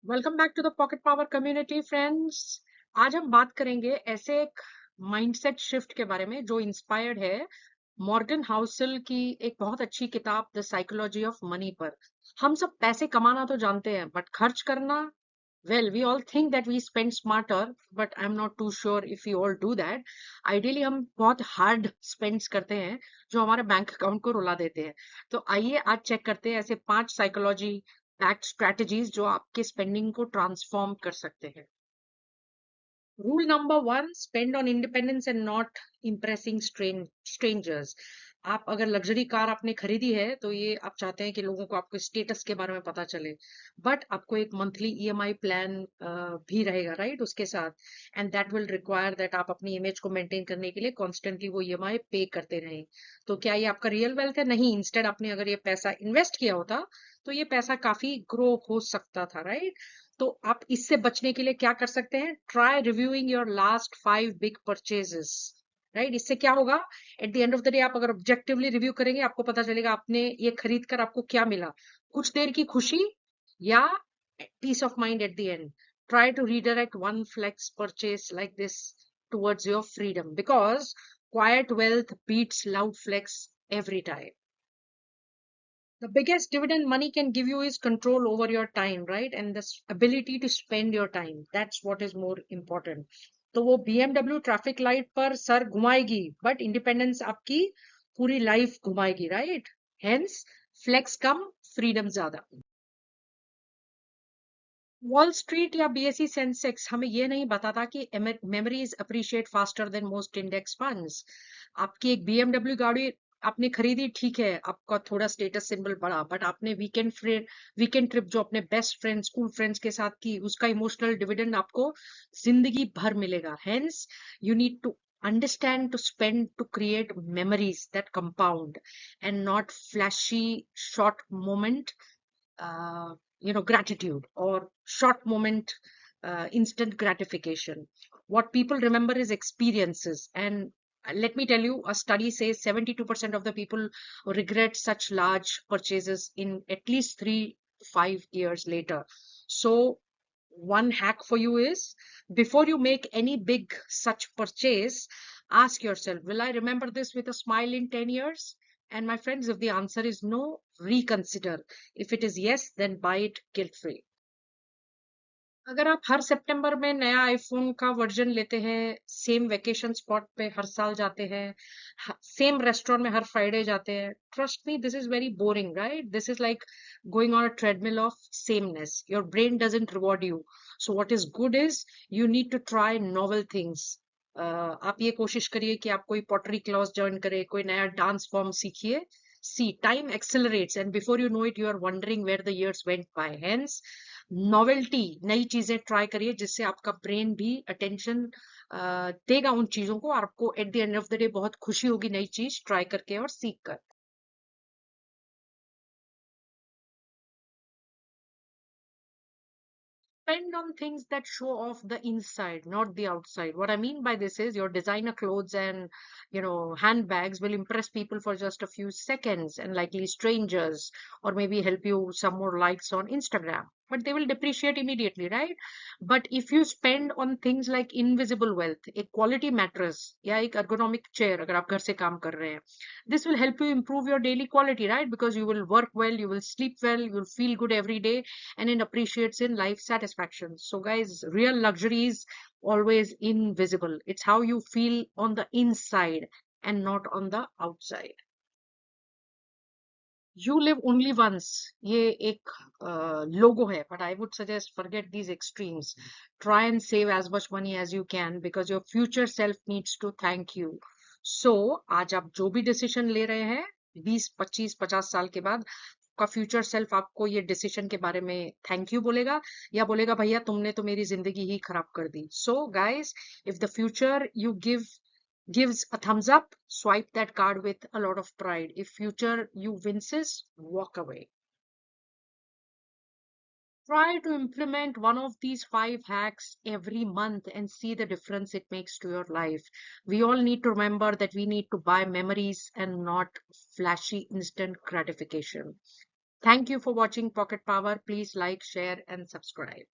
Welcome back to the pocket power community friends. आज हम बात करेंगे ऐसे एक माइंडसेट शिफ्ट के बारे में जो इंस्पायर्ड है मॉर्गन हाउसल की एक बहुत अच्छी किताब द साइकोलॉजी ऑफ मनी पर। हम सब पैसे कमाना तो जानते हैं बट खर्च करना, well, we all think that we spend smarter, but I'm not too sure if we all do that. Ideally हम बहुत हार्ड स्पेंड्स करते हैं जो हमारे बैंक अकाउंट को रुला देते हैं। तो आइए आज चेक करते हैं ऐसे 5 साइकोलॉजी बैक्ड स्ट्रेटजीज जो आपके स्पेंडिंग को ट्रांसफॉर्म कर सकते हैं। Rule number 1, spend on independence and not impressing strangers. आप अगर लग्जरी कार आपने खरीदी है तो ये आप चाहते हैं कि लोगों को आपके स्टेटस के बारे में पता चले, बट आपको एक मंथली ईएमआई प्लान भी रहेगा, राइट, उसके साथ। And that will require that आप अपनी इमेज को मेंटेन करने के लिए कॉन्स्टेंटली वो ईएमआई पे करते रहें। तो क्या ये आपका रियल वेल्थ है? नहीं। इंस्टेड आपने अगर ये पैसा इन्वेस्ट किया होता तो ये पैसा काफी ग्रो हो सकता था, राइट। तो आप इससे बचने के लिए क्या कर सकते हैं? Try reviewing your last 5 big purchases, right. इससे क्या होगा? Eight the end of the day आप अगर ऑब्जेक्टिवली रिव्यू करेंगे आपको पता चलेगा आपने ये खरीद कर आपको क्या मिला। कुछ देर की खुशी या peace of mind at the end. Try to redirect one flex purchase like this towards your freedom, because quiet wealth beats loud flex every time. The biggest dividend money can give you is control over your time, right? And this ability to spend your time. That's what is more important. तो वो BMW traffic light पर sir घुमाएगी but independence आपकी पूरी life घुमाएगी, right. Hence flex कम, freedom ज्यादा। Wall street या BSE Sensex हमें ये नहीं बताता कि memories appreciate faster than most index funds. आपकी एक बीएमडब्ल्यू गाड़ी आपने खरीदी, ठीक है, आपका थोड़ा स्टेटस सिंबल बढ़ा, बट आपने वीकेंड ट्रिप जो अपने बेस्ट फ्रेंड स्कूल फ्रेंड्स के साथ की उसका इमोशनल डिविडेंड आपको जिंदगी भर मिलेगा। Hence you need to understand to spend to create memories that compound and not flashy short moment gratitude or short moment instant gratification. What people remember is experiences. And let me tell you, a study says 72% of the people regret such large purchases in at least 3 to 5 years later. So, one hack for you is before you make any big such purchase, ask yourself, will I remember this with a smile in 10 years? And my friends, if the answer is no, reconsider. If it is yes, then buy it guilt free. अगर आप हर सितंबर में नया iPhone का version लेते हैं, same vacation spot पे हर साल जाते हैं, सेम रेस्टोरेंट में हर फ्राइडे जाते हैं, trust me this is very boring, right. This is like going on a treadmill of sameness. Your brain doesn't reward you. So what is good is you need to try novel things. आप ये कोशिश करिए कि आप कोई pottery class join करें, कोई नया डांस फॉर्म सीखिए। See, time accelerates, and before you know it, you are wondering where the years went by. Hence, novelty, नई चीजें ट्राई करिए जिससे आपका ब्रेन भी अटेंशन देगा उन चीजों को, और आपको eight the end of the day बहुत खुशी होगी नई चीज ट्राई करके और सीख कर। Spend on things that show off the inside, not the outside. What I mean by this is your designer clothes and handbags will impress people for just a few seconds and likely strangers, or maybe help you some more likes on Instagram. But they will depreciate immediately, right? But if you spend on things like invisible wealth, a quality mattress, या एक ergonomic chair अगर आप घर से काम कर रहे हैं, this will help you improve your daily quality, right? Because you will work well, you will sleep well, you will feel good every day, and it appreciates in life satisfaction. So guys, real luxury is always invisible. It's how you feel on the inside and not on the outside. You live only once, ये एक logo है, but I would suggest forget these extremes. Try and save as much money as you can because your future self needs to thank you. So आज आप जो भी decision ले रहे हैं 20 25 50 साल के बाद, का फ्यूचर सेल्फ आपको ये डिसीजन के बारे में थैंक यू बोलेगा या बोलेगा भैया तुमने तो मेरी जिंदगी ही खराब कर दी। So guys, if the future you gives a thumbs up, swipe that card with a lot of pride. If future you winces, walk away. Try to implement one of these 5 hacks every month and see the difference it makes to your life. We all need to remember that we need to buy memories and not flashy instant gratification. Thank you for watching Pocket Power. Please like, share, and subscribe.